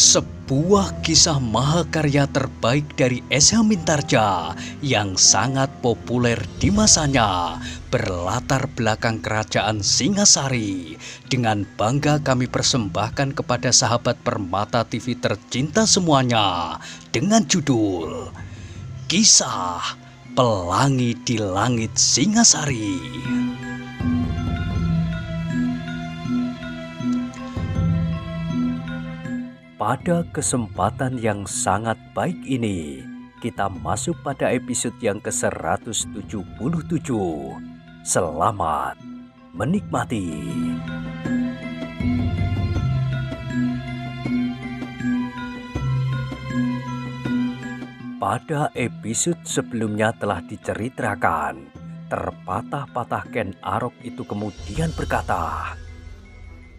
Sebuah kisah mahakarya terbaik dari S.H. Mintarja yang sangat populer di masanya berlatar belakang kerajaan Singasari. Dengan bangga kami persembahkan kepada sahabat Permata TV tercinta semuanya dengan judul Kisah Pelangi di Langit Singasari. Pada kesempatan yang sangat baik ini, kita masuk pada episode yang ke-177. Selamat menikmati. Pada episode sebelumnya telah diceritakan, terpatah-patah Ken Arok itu kemudian berkata,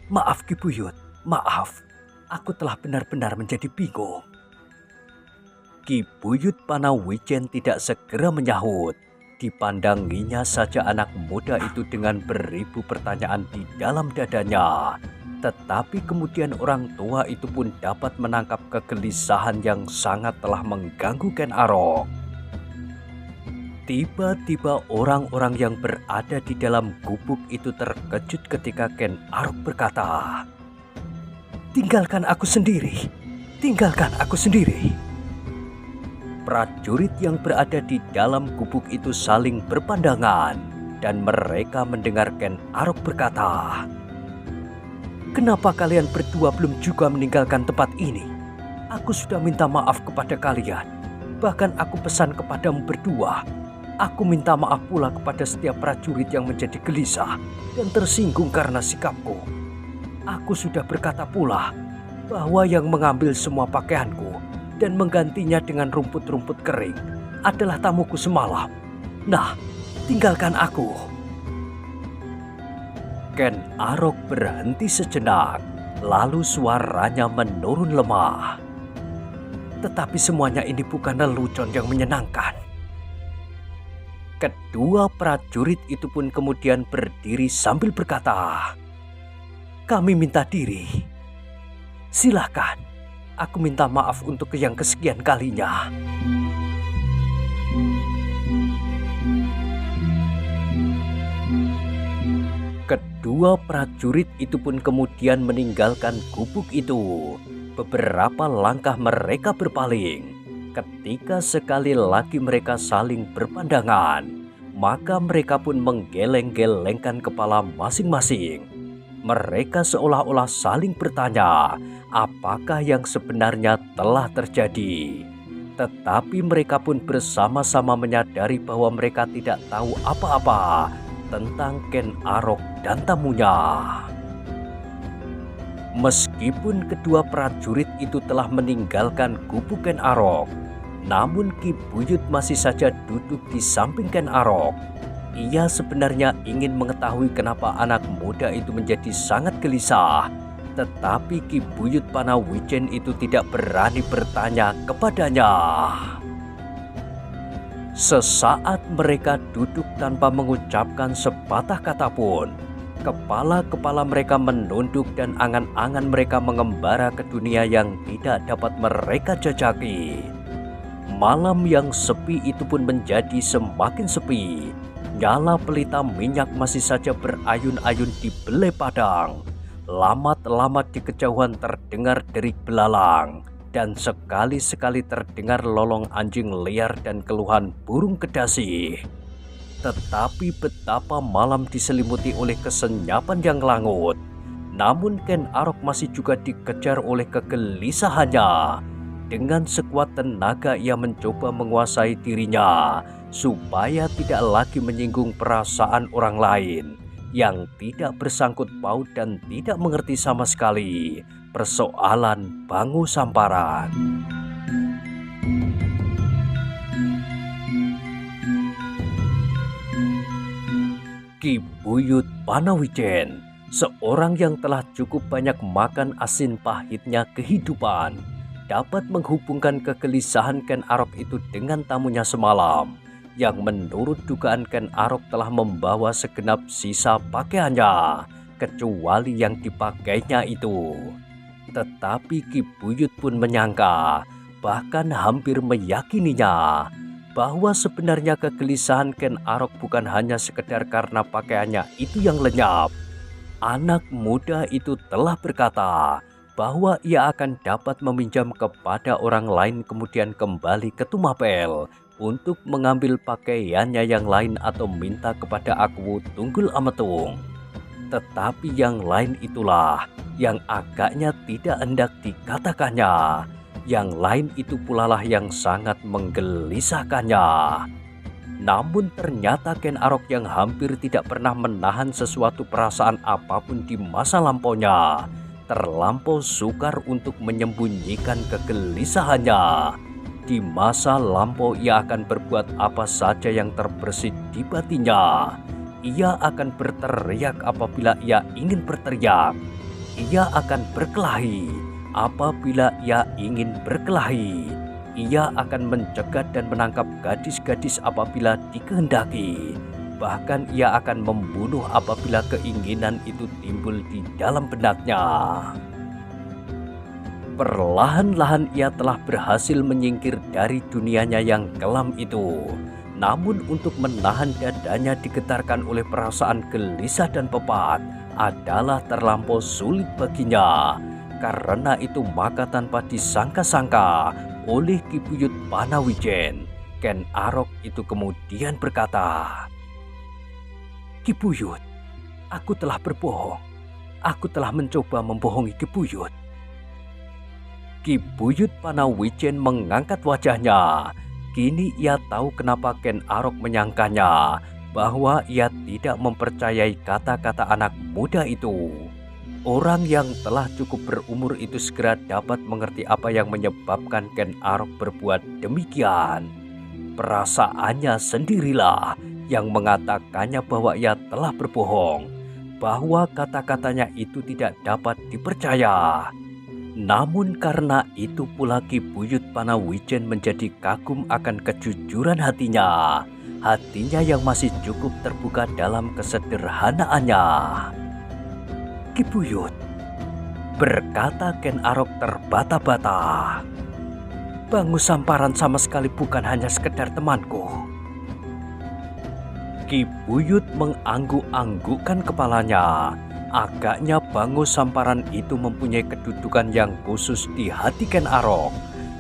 "Maaf Ki Buyut, maaf. Aku telah benar-benar menjadi bingung." Ki Buyut Panawijen tidak segera menyahut. Dipandanginya saja anak muda itu dengan beribu pertanyaan di dalam dadanya. Tetapi kemudian orang tua itu pun dapat menangkap kegelisahan yang sangat telah mengganggu Ken Arok. Tiba-tiba orang-orang yang berada di dalam gubuk itu terkejut ketika Ken Arok berkata, "Tinggalkan aku sendiri, tinggalkan aku sendiri." Prajurit yang berada di dalam gubuk itu saling berpandangan dan mereka mendengar Ken Arok berkata, "Kenapa kalian berdua belum juga meninggalkan tempat ini? Aku sudah minta maaf kepada kalian. Bahkan aku pesan kepadamu berdua. Aku minta maaf pula kepada setiap prajurit yang menjadi gelisah dan tersinggung karena sikapku. Aku sudah berkata pula bahwa yang mengambil semua pakaianku dan menggantinya dengan rumput-rumput kering adalah tamuku semalam. Nah, tinggalkan aku." Ken Arok berhenti sejenak, lalu suaranya menurun lemah. "Tetapi semuanya ini bukan lelucon yang menyenangkan." Kedua prajurit itu pun kemudian berdiri sambil berkata, "Kami minta diri. Silahkan, aku minta maaf untuk yang kesekian kalinya." Kedua prajurit itu pun kemudian meninggalkan gubuk itu. Beberapa langkah mereka berpaling. Ketika sekali lagi mereka saling berpandangan, maka mereka pun menggeleng-gelengkan kepala masing-masing. Mereka seolah-olah saling bertanya apakah yang sebenarnya telah terjadi. Tetapi mereka pun bersama-sama menyadari bahwa mereka tidak tahu apa-apa tentang Ken Arok dan tamunya. Meskipun kedua prajurit itu telah meninggalkan gubuk Ken Arok, namun Ki Buyut masih saja duduk di samping Ken Arok. Ia sebenarnya ingin mengetahui kenapa anak muda itu menjadi sangat gelisah. Tetapi Ki Buyut Panawijen itu tidak berani bertanya kepadanya. Sesaat mereka duduk tanpa mengucapkan sepatah kata pun, kepala-kepala mereka menunduk dan angan-angan mereka mengembara ke dunia yang tidak dapat mereka jajaki. Malam yang sepi itu pun menjadi semakin sepi. Nyala pelita minyak masih saja berayun-ayun di belai padang. Lamat-lamat di kejauhan terdengar derik belalang. Dan sekali-sekali terdengar lolong anjing liar dan keluhan burung kedasi. Tetapi betapa malam diselimuti oleh kesenyapan yang langut. Namun Ken Arok masih juga dikejar oleh kegelisahannya. Dengan sekuat tenaga ia mencoba menguasai dirinya supaya tidak lagi menyinggung perasaan orang lain yang tidak bersangkut paut dan tidak mengerti sama sekali persoalan Bangu Samparan. Ki Buyut Panawijen, seorang yang telah cukup banyak makan asin pahitnya kehidupan, dapat menghubungkan kegelisahan Ken Arok itu dengan tamunya semalam, yang menurut dugaan Ken Arok telah membawa segenap sisa pakaiannya, kecuali yang dipakainya itu. Tetapi Ki Buyut pun menyangka, bahkan hampir meyakininya, bahwa sebenarnya kegelisahan Ken Arok bukan hanya sekedar karena pakaiannya itu yang lenyap. Anak muda itu telah berkata bahwa ia akan dapat meminjam kepada orang lain kemudian kembali ke Tumapel untuk mengambil pakaiannya yang lain atau minta kepada Aku Tunggul Ametung. Tetapi yang lain itulah yang agaknya tidak hendak dikatakannya. Yang lain itu pula lah yang sangat menggelisahkannya. Namun ternyata Ken Arok yang hampir tidak pernah menahan sesuatu perasaan apapun di masa lampaunya, terlampau sukar untuk menyembunyikan kegelisahannya. Di masa lampau ia akan berbuat apa saja yang terbersit di batinnya. Ia akan berteriak apabila ia ingin berteriak. Ia akan berkelahi apabila ia ingin berkelahi. Ia akan mencegat dan menangkap gadis-gadis apabila dikehendaki. Bahkan ia akan membunuh apabila keinginan itu timbul di dalam benaknya. Perlahan-lahan ia telah berhasil menyingkir dari dunianya yang kelam itu. Namun untuk menahan dadanya digetarkan oleh perasaan gelisah dan pepat adalah terlampau sulit baginya. Karena itu maka tanpa disangka-sangka oleh Ki Buyut Panawijen, Ken Arok itu kemudian berkata, "Ki Buyut, aku telah berbohong. Aku telah mencoba membohongi Ki Buyut." Ki Buyut Panawijen mengangkat wajahnya. Kini ia tahu kenapa Ken Arok menyangkanya bahwa ia tidak mempercayai kata-kata anak muda itu. Orang yang telah cukup berumur itu segera dapat mengerti apa yang menyebabkan Ken Arok berbuat demikian. Perasaannya sendirilah yang mengatakannya bahwa ia telah berbohong, bahwa kata-katanya itu tidak dapat dipercaya. Namun karena itu pula Ki Buyut Panawijen menjadi kagum akan kejujuran hatinya. Hatinya yang masih cukup terbuka dalam kesederhanaannya. "Ki Buyut," berkata Ken Arok terbata-bata, "Bangu Samparan sama sekali bukan hanya sekedar temanku." Ki Buyut mengangguk-anggukkan kepalanya. Agaknya Bangu Samparan itu mempunyai kedudukan yang khusus di hati Ken Arok,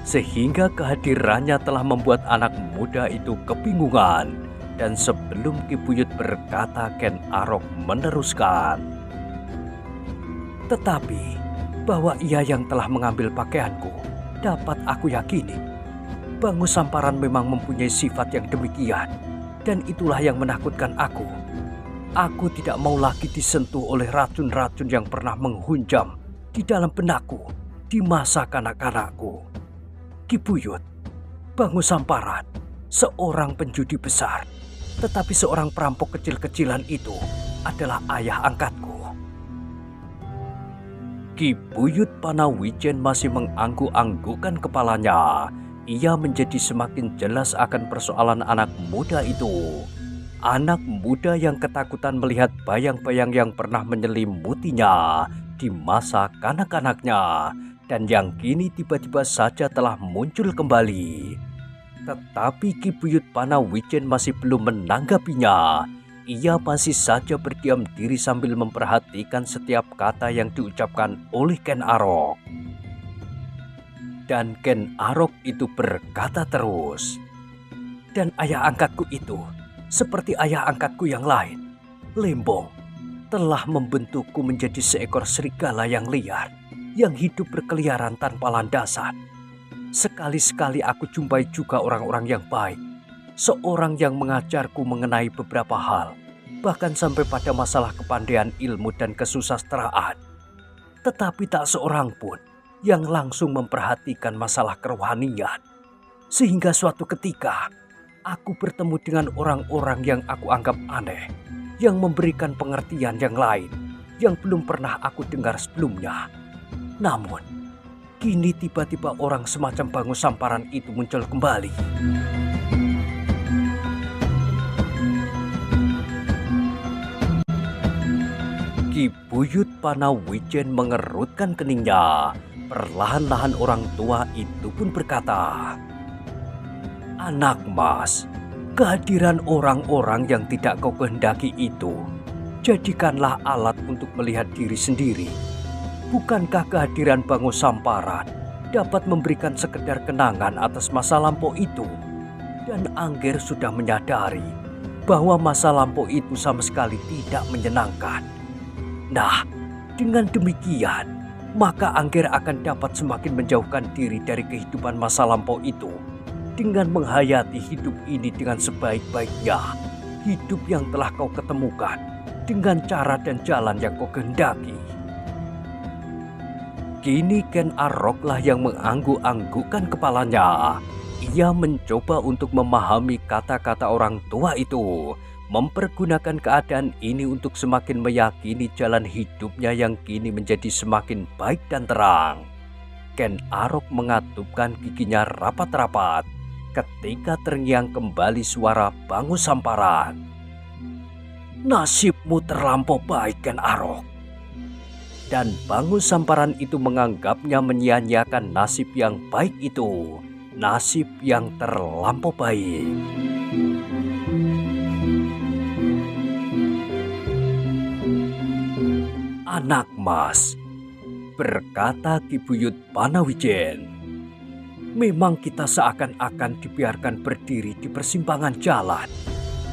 sehingga kehadirannya telah membuat anak muda itu kebingungan. Dan sebelum Ki Buyut berkata, Ken Arok meneruskan, "Tetapi bahwa ia yang telah mengambil pakaianku dapat aku yakini. Bangu Samparan memang mempunyai sifat yang demikian, dan itulah yang menakutkan aku. Aku tidak mau lagi disentuh oleh racun-racun yang pernah menghunjam di dalam benakku di masa kanak-kanakku. Ki Buyut, Bangu Samparan seorang penjudi besar, tetapi seorang perampok kecil-kecilan itu adalah ayah angkatku." Ki Buyut Panawijen masih mengangguk-anggukkan kepalanya. Ia menjadi semakin jelas akan persoalan anak muda itu. Anak muda yang ketakutan melihat bayang-bayang yang pernah menyelimutinya di masa kanak-kanaknya dan yang kini tiba-tiba saja telah muncul kembali. Tetapi Ki Buyut Panawijen masih belum menanggapinya. Ia masih saja berdiam diri sambil memperhatikan setiap kata yang diucapkan oleh Ken Arok. Dan Ken Arok itu berkata terus, "Dan ayah angkatku itu seperti ayah angkatku yang lain, Lembong, telah membentukku menjadi seekor serigala yang liar, yang hidup berkeliaran tanpa landasan. Sekali-sekali aku jumpai juga orang-orang yang baik, seorang yang mengajarku mengenai beberapa hal, bahkan sampai pada masalah kepandaian ilmu dan kesusastraan. Tetapi tak seorang pun yang langsung memperhatikan masalah kerohanian. Sehingga suatu ketika, aku bertemu dengan orang-orang yang aku anggap aneh, yang memberikan pengertian yang lain, yang belum pernah aku dengar sebelumnya. Namun, kini tiba-tiba orang semacam Bangu Samparan itu muncul kembali." Ki Buyut Panawijen mengerutkan keningnya. Perlahan-lahan orang tua itu pun berkata, "Anak mas, kehadiran orang-orang yang tidak kau kehendaki itu, jadikanlah alat untuk melihat diri sendiri. Bukankah kehadiran Bango Samparan dapat memberikan sekedar kenangan atas masa lampau itu?" Dan Angger sudah menyadari bahwa masa lampau itu sama sekali tidak menyenangkan. Nah, dengan demikian, maka Angger akan dapat semakin menjauhkan diri dari kehidupan masa lampau itu dengan menghayati hidup ini dengan sebaik-baiknya, hidup yang telah kau ketemukan dengan cara dan jalan yang kau kehendaki. Kini Ken Aroklah yang mengangguk-anggukkan kepalanya. Ia mencoba untuk memahami kata-kata orang tua itu, mempergunakan keadaan ini untuk semakin meyakini jalan hidupnya yang kini menjadi semakin baik dan terang. Ken Arok mengatupkan giginya rapat-rapat ketika terngiang kembali suara Bango Samparan. "Nasibmu terlampau baik, Ken Arok." Dan Bango Samparan itu menganggapnya menyia-nyiakan nasib yang baik itu, nasib yang terlampau baik. "Anak mas," berkata Ki Buyut Panawijen, "memang kita seakan-akan dibiarkan berdiri di persimpangan jalan.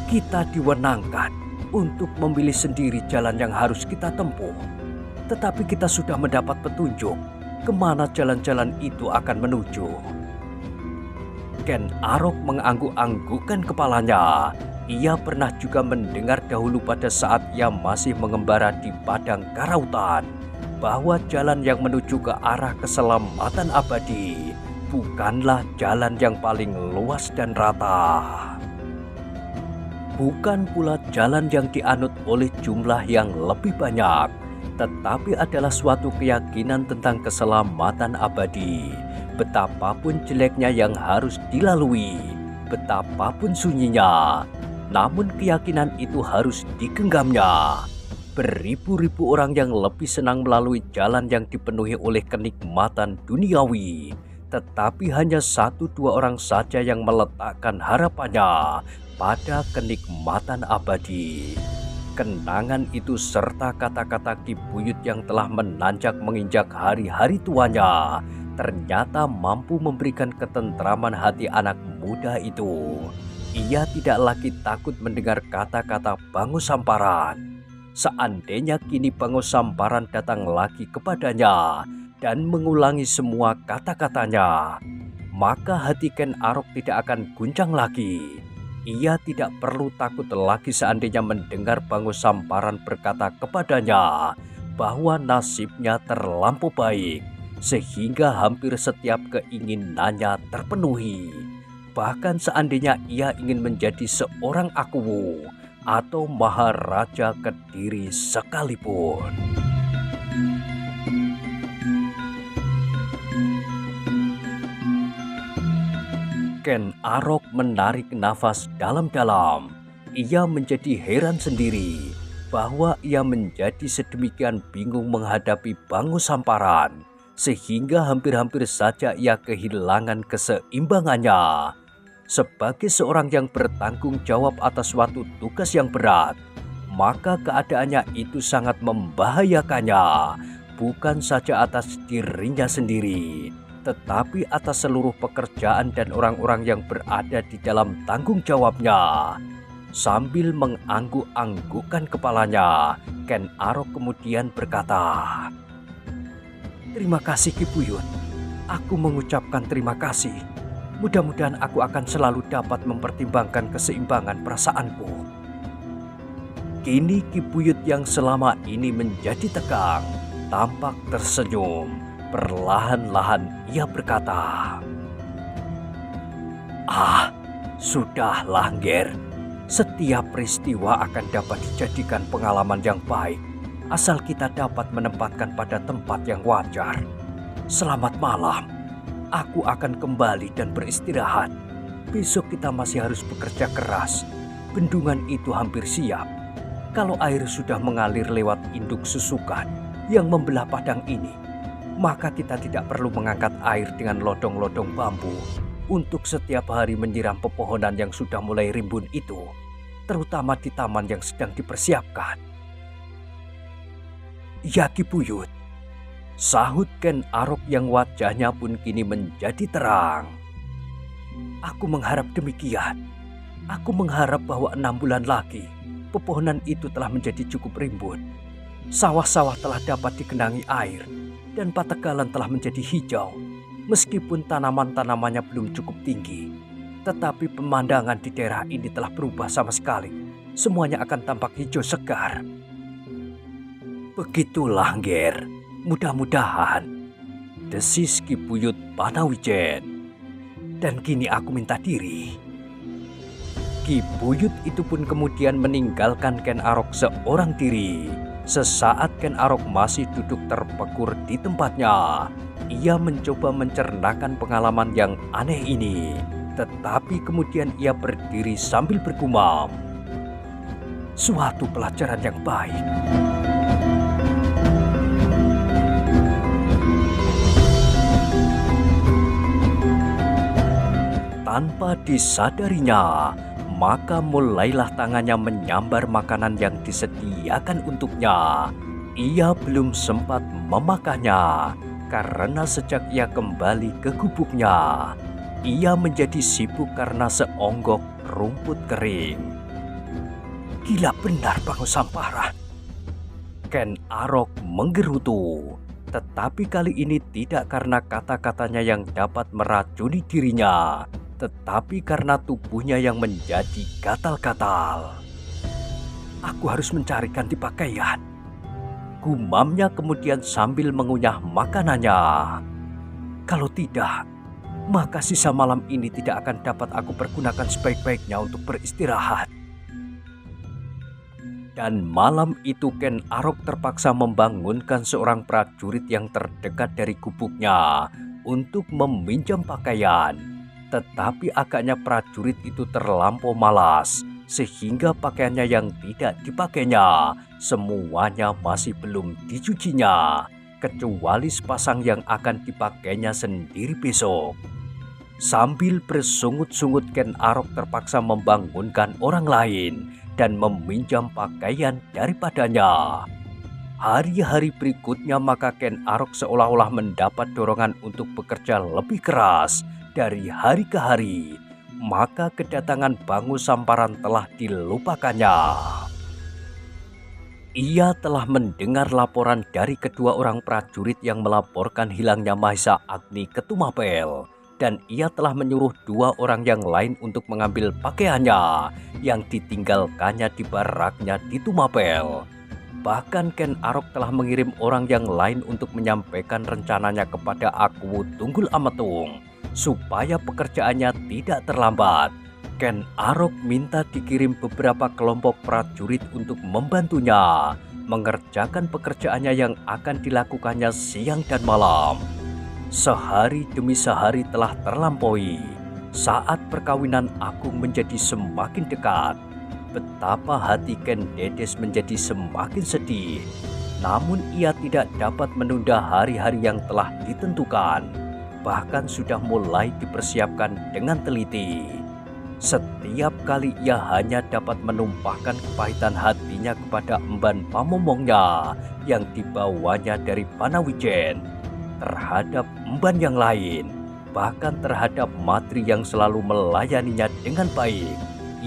Kita diwenangkan untuk memilih sendiri jalan yang harus kita tempuh. Tetapi kita sudah mendapat petunjuk kemana jalan-jalan itu akan menuju." Ken Arok mengangguk-anggukkan kepalanya. Ia pernah juga mendengar dahulu pada saat ia masih mengembara di padang karautan bahwa jalan yang menuju ke arah keselamatan abadi bukanlah jalan yang paling luas dan rata. Bukan pula jalan yang dianut oleh jumlah yang lebih banyak, tetapi adalah suatu keyakinan tentang keselamatan abadi. Betapapun jeleknya yang harus dilalui, betapapun sunyinya, namun keyakinan itu harus digenggamnya. Beribu-ribu orang yang lebih senang melalui jalan yang dipenuhi oleh kenikmatan duniawi, tetapi hanya 1-2 orang saja yang meletakkan harapannya pada kenikmatan abadi. Kenangan itu serta kata-kata Ki Buyut yang telah menanjak menginjak hari-hari tuanya ternyata mampu memberikan ketentraman hati anak muda itu. Ia tidak lagi takut mendengar kata-kata Bango Samparan. Seandainya kini Bango Samparan datang lagi kepadanya dan mengulangi semua kata-katanya, maka hati Ken Arok tidak akan guncang lagi. Ia tidak perlu takut lagi seandainya mendengar Bango Samparan berkata kepadanya bahwa nasibnya terlampau baik, sehingga hampir setiap keinginannya terpenuhi. Bahkan seandainya ia ingin menjadi seorang Akuwu atau Maharaja Kediri sekalipun. Ken Arok menarik nafas dalam-dalam. Ia menjadi heran sendiri bahwa ia menjadi sedemikian bingung menghadapi Bango Samparan, sehingga hampir-hampir saja ia kehilangan keseimbangannya. Sebagai seorang yang bertanggung jawab atas suatu tugas yang berat, maka keadaannya itu sangat membahayakannya, bukan saja atas dirinya sendiri, tetapi atas seluruh pekerjaan dan orang-orang yang berada di dalam tanggung jawabnya. Sambil mengangguk-anggukkan kepalanya, Ken Arok kemudian berkata, "Terima kasih Ki Buyut, aku mengucapkan terima kasih. Mudah-mudahan aku akan selalu dapat mempertimbangkan keseimbangan perasaanku." Kini Ki Buyut yang selama ini menjadi tegang, tampak tersenyum. Perlahan-lahan ia berkata, "Sudahlah Ngger, setiap peristiwa akan dapat dijadikan pengalaman yang baik, asal kita dapat menempatkan pada tempat yang wajar. Selamat malam. Aku akan kembali dan beristirahat. Besok kita masih harus bekerja keras. Bendungan itu hampir siap. Kalau air sudah mengalir lewat induk susukan yang membelah padang ini, maka kita tidak perlu mengangkat air dengan lodong-lodong bambu untuk setiap hari menyiram pepohonan yang sudah mulai rimbun itu, terutama di taman yang sedang dipersiapkan. Ya Ki Buyut, sahut Ken Arok yang wajahnya pun kini menjadi terang. Aku mengharap demikian. Aku mengharap bahwa 6 bulan lagi pepohonan itu telah menjadi cukup rimbun. Sawah-sawah telah dapat digenangi air dan Pategalan telah menjadi hijau. Meskipun tanaman-tanamannya belum cukup tinggi, tetapi pemandangan di daerah ini telah berubah sama sekali. Semuanya akan tampak hijau segar. Begitulah, Ngger. Mudah-mudahan, desis Ki Buyut Panawijen. Dan kini aku minta diri. Ki Buyut itu pun kemudian meninggalkan Ken Arok seorang diri. Sesaat Ken Arok masih duduk terpekur di tempatnya. Ia mencoba mencernakan pengalaman yang aneh ini. Tetapi kemudian ia berdiri sambil bergumam. Suatu pelajaran yang baik. Tanpa disadarinya, maka mulailah tangannya menyambar makanan yang disediakan untuknya. Ia belum sempat memakannya, karena sejak ia kembali ke gubuknya, ia menjadi sibuk karena seonggok rumput kering. Gila benar Bang Samparan. Ken Arok menggerutu, tetapi kali ini tidak karena kata-katanya yang dapat meracuni dirinya, tetapi karena tubuhnya yang menjadi gatal-gatal. Aku harus mencari ganti pakaian. Gumamnya kemudian sambil mengunyah makanannya. Kalau tidak, maka sisa malam ini tidak akan dapat aku pergunakan sebaik-baiknya untuk beristirahat. Dan malam itu Ken Arok terpaksa membangunkan seorang prajurit yang terdekat dari gubuknya untuk meminjam pakaian. Tetapi agaknya prajurit itu terlampau malas, sehingga pakaiannya yang tidak dipakainya semuanya masih belum dicucinya, kecuali sepasang yang akan dipakainya sendiri besok. Sambil bersungut-sungut Ken Arok terpaksa membangunkan orang lain dan meminjam pakaian daripadanya. Hari-hari berikutnya maka Ken Arok seolah-olah mendapat dorongan untuk bekerja lebih keras dari hari ke hari, maka kedatangan Bangu Samparan telah dilupakannya. Ia telah mendengar laporan dari kedua orang prajurit yang melaporkan hilangnya Mahesa Agni ke Tumapel, dan ia telah menyuruh 2 orang yang lain untuk mengambil pakaiannya yang ditinggalkannya di baraknya di Tumapel. Bahkan Ken Arok telah mengirim orang yang lain untuk menyampaikan rencananya kepada Aku Tunggul Ametung, supaya pekerjaannya tidak terlambat. Ken Arok minta dikirim beberapa kelompok prajurit untuk membantunya mengerjakan pekerjaannya yang akan dilakukannya siang dan malam. Sehari demi sehari telah terlampaui. Saat perkawinan Agung menjadi semakin dekat, betapa hati Ken Dedes menjadi semakin sedih. Namun ia tidak dapat menunda hari-hari yang telah ditentukan. Bahkan sudah mulai dipersiapkan dengan teliti. Setiap kali ia hanya dapat menumpahkan kepahitan hatinya kepada emban pamomongnya yang dibawanya dari Panawijen, terhadap emban yang lain, bahkan terhadap Matri yang selalu melayaninya dengan baik.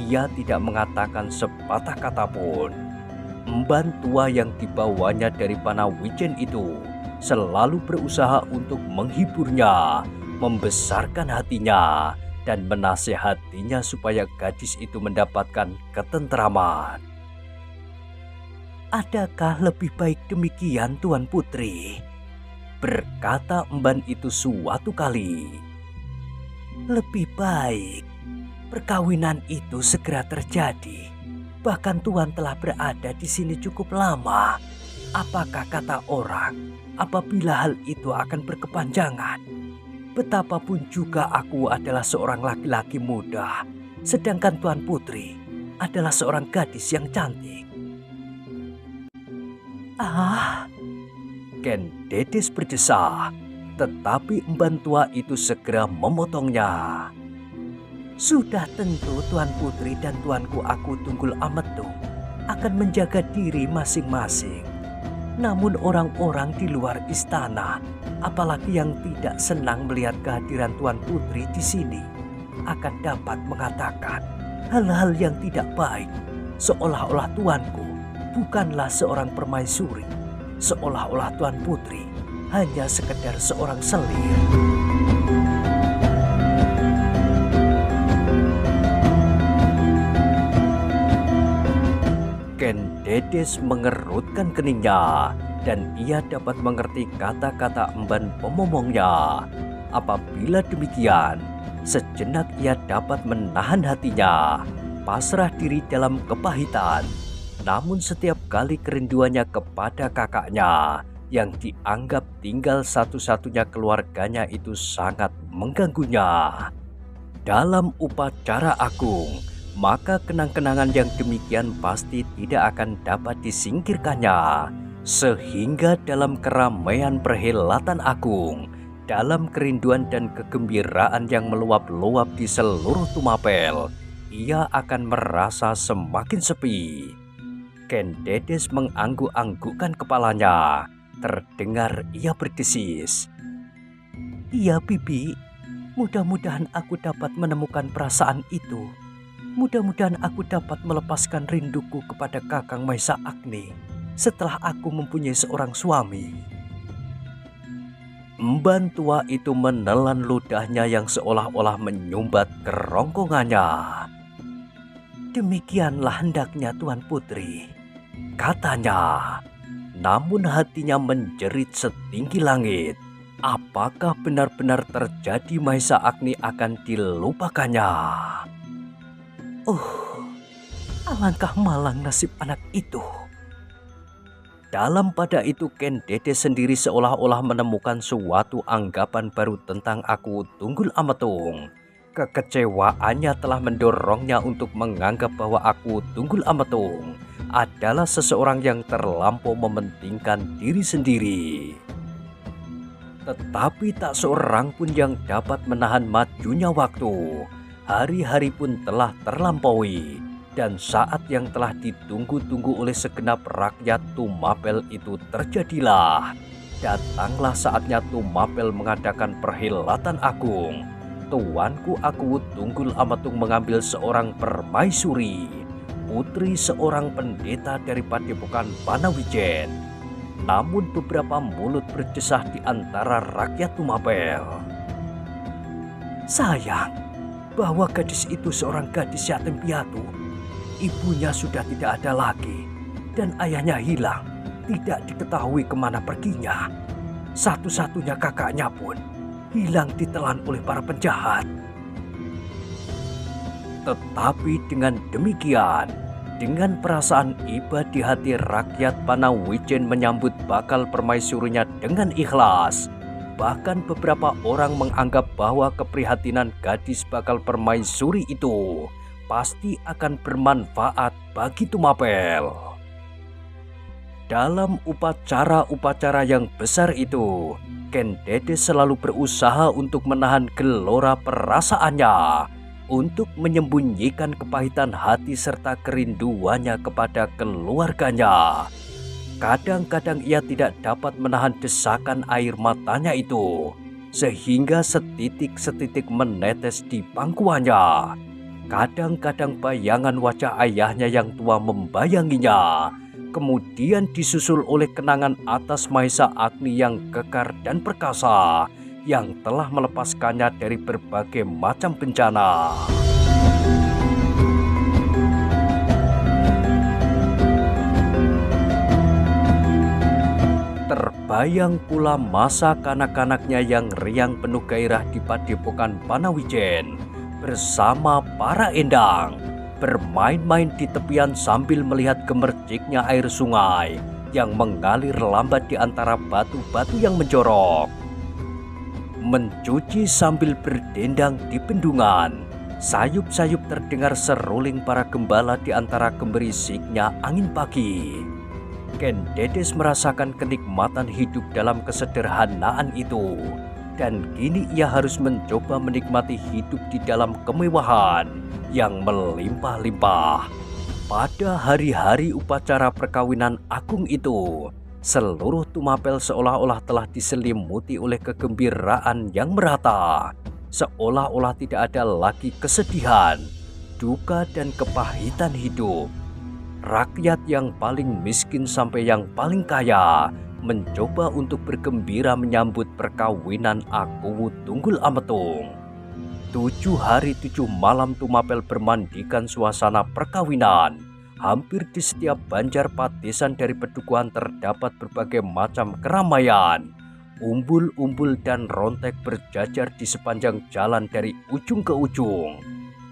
Ia tidak mengatakan sepatah kata pun. Emban tua yang dibawanya dari Panawijen itu selalu berusaha untuk menghiburnya, membesarkan hatinya, dan menasehatinya supaya gadis itu mendapatkan ketentraman. Adakah lebih baik demikian, Tuan Putri? Berkata emban itu suatu kali. Lebih baik perkawinan itu segera terjadi. Bahkan Tuan telah berada di sini cukup lama. Apakah kata orang, apabila hal itu akan berkepanjangan? Betapapun juga aku adalah seorang laki-laki muda, sedangkan Tuan Putri adalah seorang gadis yang cantik. Ah, Ken Dedes berdesah, tetapi emban tua itu segera memotongnya. Sudah tentu Tuan Putri dan Tuanku Aku Tunggul Ametung akan menjaga diri masing-masing. Namun orang-orang di luar istana, apalagi yang tidak senang melihat kehadiran Tuan Putri di sini, akan dapat mengatakan hal-hal yang tidak baik, seolah-olah Tuanku bukanlah seorang permaisuri, seolah-olah Tuan Putri hanya sekedar seorang selir. Ken Dedes mengerutkan keningnya dan ia dapat mengerti kata-kata emban pemomongnya. Apabila demikian, sejenak ia dapat menahan hatinya, pasrah diri dalam kepahitan. Namun setiap kali kerinduannya kepada kakaknya yang dianggap tinggal satu-satunya keluarganya itu sangat mengganggunya. Dalam upacara agung, maka kenang-kenangan yang demikian pasti tidak akan dapat disingkirkannya. Sehingga dalam keramaian perhelatan agung, dalam kerinduan dan kegembiraan yang meluap-luap di seluruh Tumapel, ia akan merasa semakin sepi. Ken Dedes mengangguk-anggukkan kepalanya. Terdengar ia berdesis. Iya Bibi, mudah-mudahan aku dapat menemukan perasaan itu. Mudah-mudahan aku dapat melepaskan rinduku kepada Kakang Maisa Agni setelah aku mempunyai seorang suami. Emban tua itu menelan ludahnya yang seolah-olah menyumbat kerongkongannya. Demikianlah hendaknya Tuan Putri, katanya. Namun hatinya menjerit setinggi langit. Apakah benar-benar terjadi Maisa Agni akan dilupakannya? Alangkah malang nasib anak itu. Dalam pada itu Ken Dedes sendiri seolah-olah menemukan suatu anggapan baru tentang Aku Tunggul Ametung. Kekecewaannya telah mendorongnya untuk menganggap bahwa Aku Tunggul Ametung adalah seseorang yang terlampau mementingkan diri sendiri. Tetapi tak seorang pun yang dapat menahan majunya waktu. Hari-hari pun telah terlampaui, dan saat yang telah ditunggu-tunggu oleh segenap rakyat Tumapel itu terjadilah. Datanglah saatnya Tumapel mengadakan perhelatan agung. Tuanku Aku Tunggul Ametung mengambil seorang permaisuri, putri seorang pendeta dari Padepokan Panawijen. Namun beberapa mulut berdesah di antara rakyat Tumapel. Sayang bahwa gadis itu seorang gadis yatim piatu. Ibunya sudah tidak ada lagi dan ayahnya hilang, tidak diketahui kemana perginya. Satu-satunya kakaknya pun hilang ditelan oleh para penjahat. Tetapi dengan demikian, dengan perasaan iba di hati rakyat Panawijen menyambut bakal permaisurinya dengan ikhlas. Bahkan beberapa orang menganggap bahwa keprihatinan gadis bakal permaisuri itu pasti akan bermanfaat bagi Tumapel. Dalam upacara-upacara yang besar itu, Ken Dedes selalu berusaha untuk menahan gelora perasaannya, untuk menyembunyikan kepahitan hati serta kerinduannya kepada keluarganya. Kadang-kadang ia tidak dapat menahan desakan air matanya itu, sehingga setitik-setitik menetes di pangkuannya. Kadang-kadang bayangan wajah ayahnya yang tua membayanginya, kemudian disusul oleh kenangan atas Maisa Agni yang kekar dan perkasa, yang telah melepaskannya dari berbagai macam bencana. Terbayang pula masa kanak-kanaknya yang riang penuh gairah di Padepokan Panawijen bersama para endang, bermain-main di tepian sambil melihat gemerciknya air sungai yang mengalir lambat di antara batu-batu yang menjorok. Mencuci sambil berdendang di bendungan, sayup-sayup terdengar seruling para gembala di antara gemberisiknya angin pagi. Ken Dedes merasakan kenikmatan hidup dalam kesederhanaan itu. Dan kini ia harus mencoba menikmati hidup di dalam kemewahan yang melimpah-limpah. Pada hari-hari upacara perkawinan agung itu, seluruh Tumapel seolah-olah telah diselimuti oleh kegembiraan yang merata. Seolah-olah tidak ada lagi kesedihan, duka dan kepahitan hidup. Rakyat yang paling miskin sampai yang paling kaya mencoba untuk bergembira menyambut perkawinan Akuwu Tunggul Ametung. 7 hari 7 malam Tumapel bermandikan suasana perkawinan. Hampir di setiap banjar padesan dari Pedukuhan terdapat berbagai macam keramaian. Umbul-umbul dan rontek berjajar di sepanjang jalan dari ujung ke ujung.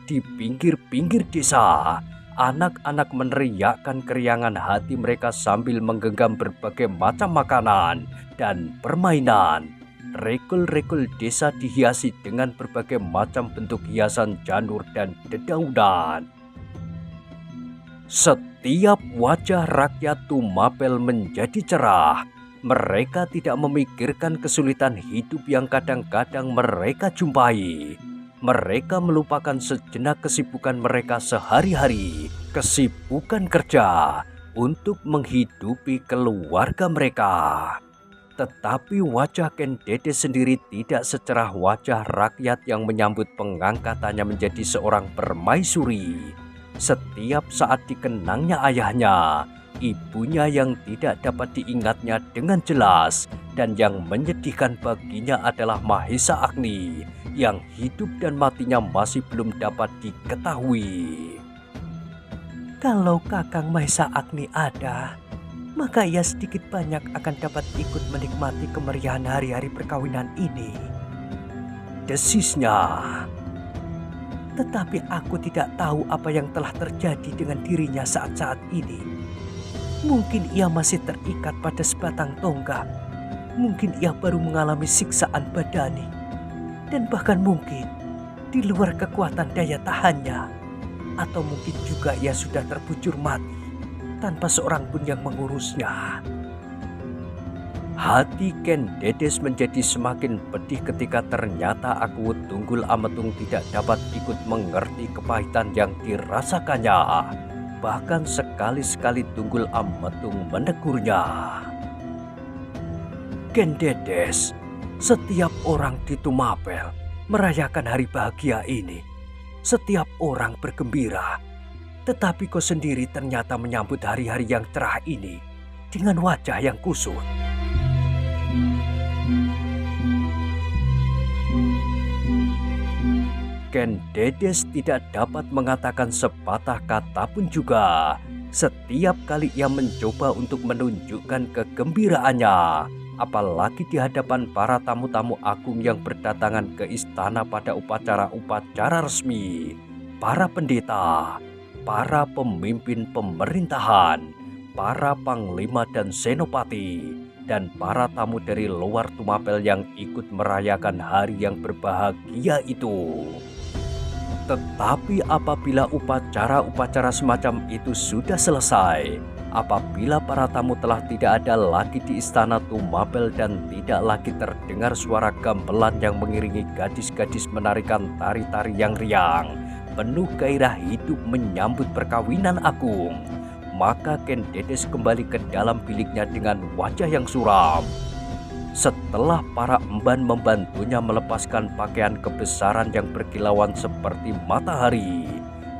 Di pinggir-pinggir desa, anak-anak meneriakkan keriangan hati mereka sambil menggenggam berbagai macam makanan dan permainan. Regul-regul desa dihiasi dengan berbagai macam bentuk hiasan janur dan dedaunan. Setiap wajah rakyat Tumapel menjadi cerah. Mereka tidak memikirkan kesulitan hidup yang kadang-kadang mereka jumpai. Mereka melupakan sejenak kesibukan mereka sehari-hari, kesibukan kerja untuk menghidupi keluarga mereka. Tetapi wajah Ken Dedes sendiri tidak secerah wajah rakyat yang menyambut pengangkatannya menjadi seorang permaisuri. Setiap saat dikenangnya ayahnya, ibunya yang tidak dapat diingatnya dengan jelas, dan yang menyedihkan baginya adalah Mahesa Agni yang hidup dan matinya masih belum dapat diketahui. Kalau Kakang Mahesa Agni ada, maka ia sedikit banyak akan dapat ikut menikmati kemeriahan hari-hari perkawinan ini, desisnya. Tetapi aku tidak tahu apa yang telah terjadi dengan dirinya saat-saat ini. Mungkin ia masih terikat pada sebatang tonggak. Mungkin ia baru mengalami siksaan badani. Dan bahkan mungkin di luar kekuatan daya tahannya. Atau mungkin juga ia sudah terbujur mati tanpa seorang pun yang mengurusnya. Hati Ken Dedes menjadi semakin pedih ketika ternyata Akuwu Tunggul Ametung tidak dapat ikut mengerti kepahitan yang dirasakannya. Bahkan sekali-sekali Tunggul Ametung menegurnya. Ken Dedes, setiap orang di Tumapel merayakan hari bahagia ini. Setiap orang bergembira. Tetapi kau sendiri ternyata menyambut hari-hari yang cerah ini dengan wajah yang kusut. Ken Dedes tidak dapat mengatakan sepatah kata pun juga. Setiap kali ia mencoba untuk menunjukkan kegembiraannya, apalagi di hadapan para tamu-tamu agung yang berdatangan ke istana pada upacara-upacara resmi, para pendeta, para pemimpin pemerintahan, para panglima dan senopati, dan para tamu dari luar Tumapel yang ikut merayakan hari yang berbahagia itu. Tetapi apabila upacara-upacara semacam itu sudah selesai, apabila para tamu telah tidak ada lagi di istana Tumapel dan tidak lagi terdengar suara gamelan yang mengiringi gadis-gadis menarikan tari-tari yang riang, penuh gairah hidup menyambut perkawinan agung, maka Ken Dedes kembali ke dalam biliknya dengan wajah yang suram. Setelah para emban membantunya melepaskan pakaian kebesaran yang berkilauan seperti matahari,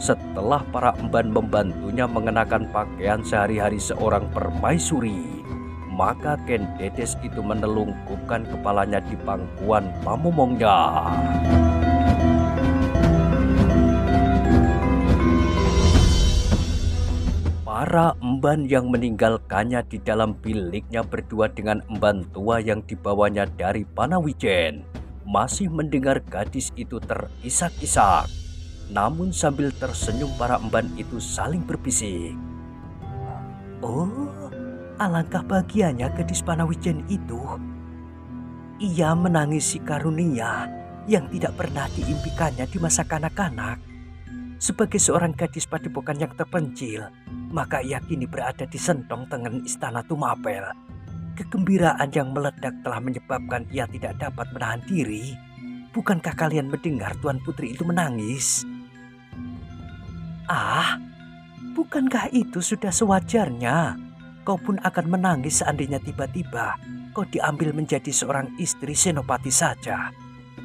setelah para emban membantunya mengenakan pakaian sehari-hari seorang permaisuri, maka Ken Dedes itu menelungkupkan kepalanya di pangkuan pamomongnya. Para emban yang meninggalkannya di dalam biliknya berdua dengan emban tua yang dibawanya dari Panawijen masih mendengar gadis itu terisak-isak. Namun sambil tersenyum para emban itu saling berbisik. Oh, alangkah bahagianya gadis Panawijen itu. Ia menangisi karunia yang tidak pernah diimpikannya di masa kanak-kanak. Sebagai seorang gadis padepokan yang terpencil, maka ia kini berada di sentong tengen istana Tumapel. Kegembiraan yang meledak telah menyebabkan ia tidak dapat menahan diri. Bukankah kalian mendengar Tuan Putri itu menangis? Ah, bukankah itu sudah sewajarnya? Kau pun akan menangis seandainya tiba-tiba kau diambil menjadi seorang istri senopati saja.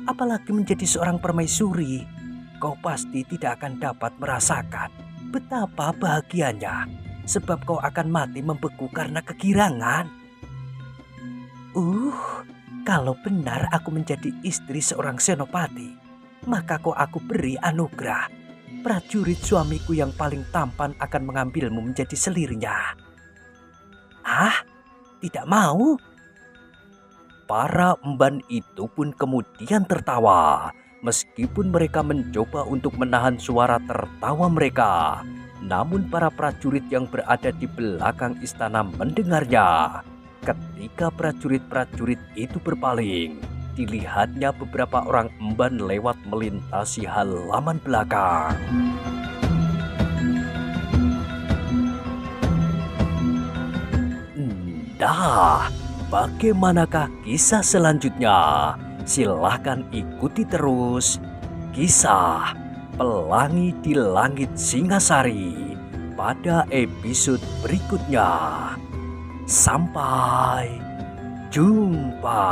Apalagi menjadi seorang permaisuri. Kau pasti tidak akan dapat merasakan betapa bahagianya, sebab kau akan mati membeku karena kegirangan. Kalau benar aku menjadi istri seorang senopati, maka kau aku beri anugerah. Prajurit suamiku yang paling tampan akan mengambilmu menjadi selirnya. Ah, tidak mau. Para emban itu pun kemudian tertawa. Meskipun mereka mencoba untuk menahan suara tertawa mereka, namun para prajurit yang berada di belakang istana mendengarnya. Ketika prajurit-prajurit itu berpaling, dilihatnya beberapa orang emban lewat melintasi halaman belakang. Nah, bagaimanakah kisah selanjutnya? Silahkan ikuti terus kisah Pelangi di Langit Singasari pada episode berikutnya. Sampai jumpa.